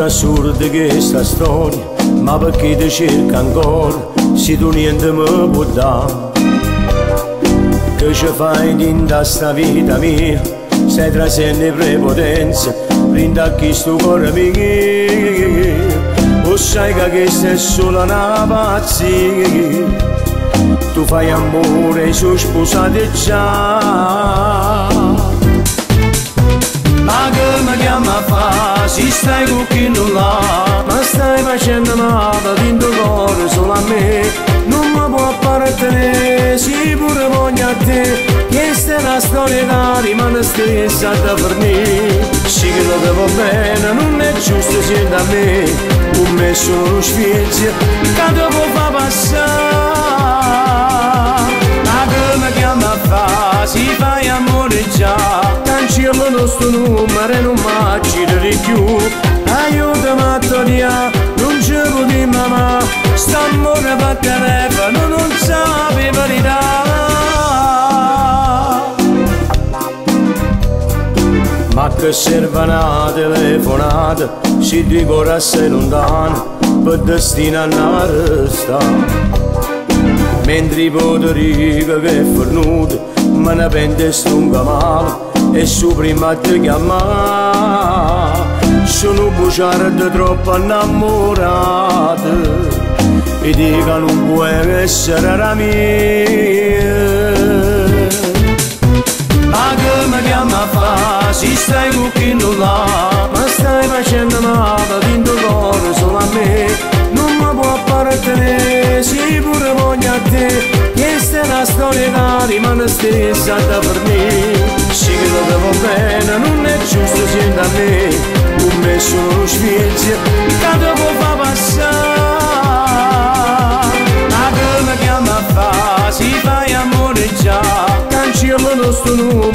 molto assurda questa storia, ma perché ti cerca ancora, se tu niente mi puoi dare? Che ci fai in sta vita mia, sei trasenne prepotenza, brinda a chi sto cuore mio, o sai che questa è solo una pazzia, tu fai amore e sono sposate già. Ma che mi chiama a fa, si stai con chi non l'ha, ma stai facendo male dentro il cuore solo a me, non mi può appartenere, sì pure voglio a te, questa è una storia che rimane stessa da per me, sì che lo devo bene, non è giusto siendo a me, con me sono sfizio, che devo fa passare, ma che mi chiama a fa, si fai amore già, cancello il nostro numero e non mi girare più, aiutami a togliere, non ci può dire mamma, st'amore per telefono non sape verità. Ma che serve una telefonata, se due cuori sei lontano, per destino a restare. Mentre i poterica che è fornuto, me ne pente stunga male, e su prima a te chiamare, sono bugiardo troppo innamorato, e dica non può essere la mia. Ma che mi chiama a fa, si stai con chi non l'ha, ma stai facendo male dentro il cuore solo a me, non mi può appartenere, sì pure voglio a te, questa è una storia che rimane stessa da per me, sì che lo devo bene, non è giusto siendo a me, con me sono sfizio, che devo fa passare, ma che mi chiama a fa, si fai amore già, cancello il nostro numero